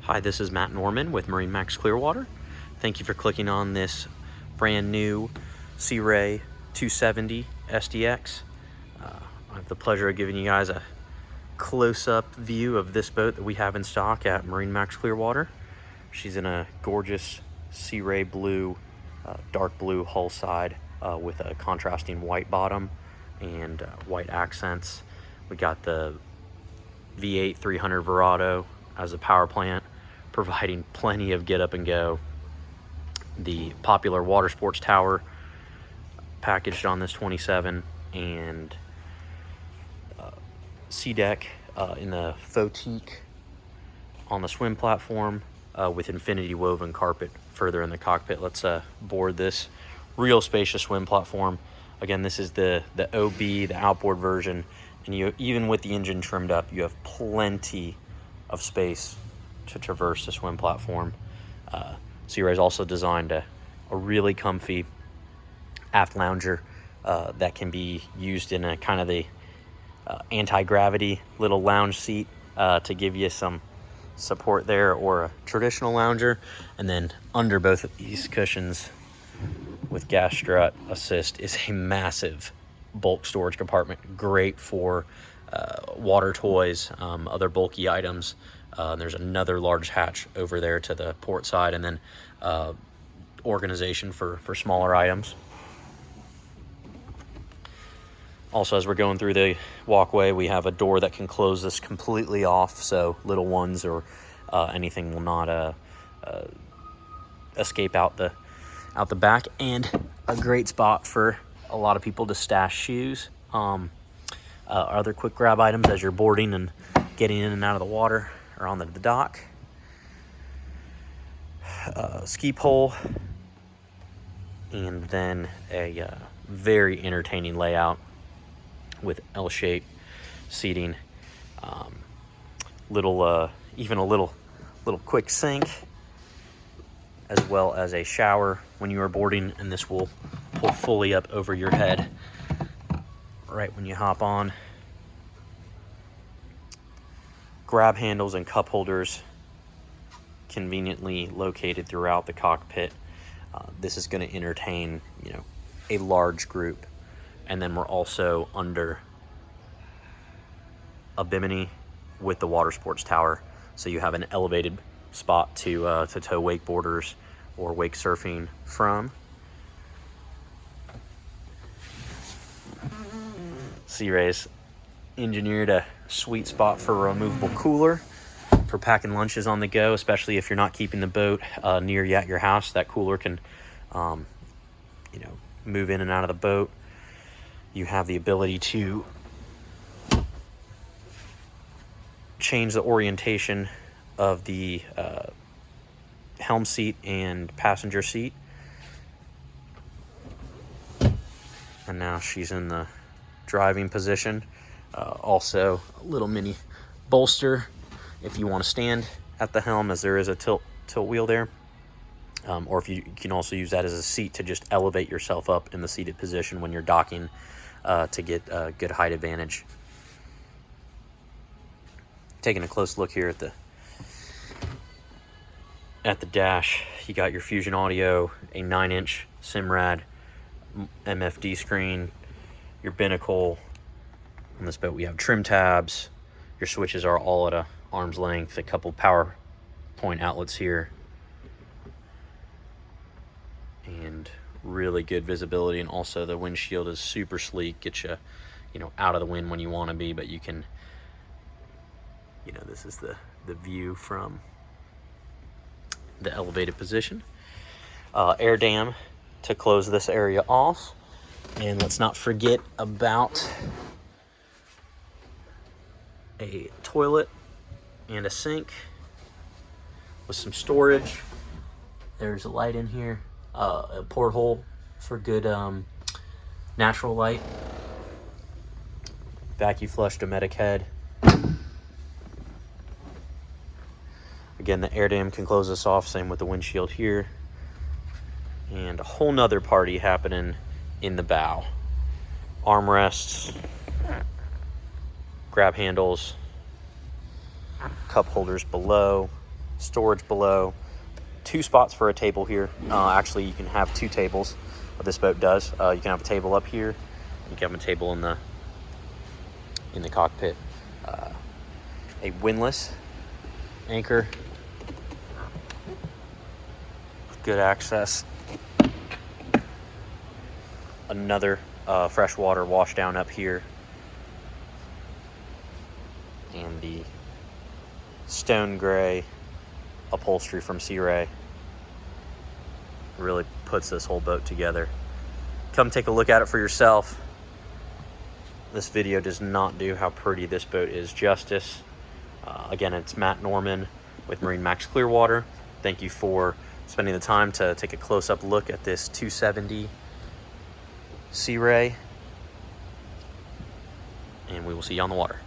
Hi, this is Matt Norman with MarineMax Clearwater. Thank you for clicking on this brand new Sea Ray 270 SDX. I have the pleasure of giving you guys a close-up view of this boat that we have in stock at MarineMax Clearwater. She's in a gorgeous Sea Ray blue, dark blue hull side with a contrasting white bottom and white accents. We got the V8 300 Verado as a power plant, providing plenty of get up and go. The popular water sports tower packaged on this 27, and sea deck in the faux teak on the swim platform with infinity woven carpet further in the cockpit. Let's board this real spacious swim platform. Again, this is the OB, the outboard version, and even with the engine trimmed up, you have plenty of space to traverse the swim platform. Sea Ray also designed a really comfy aft lounger that can be used in a kind of the anti-gravity little lounge seat to give you some support there, or a traditional lounger. And then under both of these cushions with gas strut assist is a massive bulk storage compartment, great for water toys, other bulky items. There's another large hatch over there to the port side, and then organization for smaller items. Also, as we're going through the walkway, we have a door that can close this completely off, so little ones or anything will not escape out the back. And a great spot for a lot of people to stash shoes, other quick grab items as you're boarding and getting in and out of the water or on the dock. Ski pole, and then a very entertaining layout with L-shaped seating, even a little quick sink, as well as a shower when you are boarding, and this will pull fully up over your head right when you hop on. Grab handles and cup holders conveniently located throughout the cockpit. This is going to entertain, a large group. And then we're also under a bimini with the water sports tower, so you have an elevated spot to tow wakeboarders or wake surfing from. Sea Ray's engineered a sweet spot for a removable cooler for packing lunches on the go, especially if you're not keeping the boat near you at your house. That cooler can move in and out of the boat. You have the ability to change the orientation of the helm seat and passenger seat. And now she's in the driving position. Also a little mini bolster if you want to stand at the helm, as there is a tilt wheel there, or if you can also use that as a seat to just elevate yourself up in the seated position when you're docking to get a good height advantage. Taking a close look here at the dash, you got your Fusion Audio, a 9-inch Simrad MFD screen, your binnacle. On this boat we have trim tabs. Your switches are all at a arm's length, a couple power point outlets here, and really good visibility. And also the windshield is super sleek, gets you out of the wind when you want to be, but you can, this is the view from the elevated position. Air dam to close this area off. And let's not forget about a toilet and a sink with some storage. There's a light in here, a porthole for good natural light. Vacuum flush Dometic head. Again, the air dam can close this off, same with the windshield here. And a whole nother party happening in the bow. Armrests, grab handles, cup holders below, storage below, 2 spots for a table here. Actually, you can have 2 tables. What this boat does, you can have a table up here. You can have a table in the cockpit. A windlass anchor, good access. Another freshwater washdown up here, and the stone gray upholstery from Sea Ray really puts this whole boat together. Come take a look at it for yourself. This video does not do how pretty this boat is justice. Again, it's Matt Norman with MarineMax Clearwater. Thank you for spending the time to take a close-up look at this 270 Sea Ray, and we will see you on the water.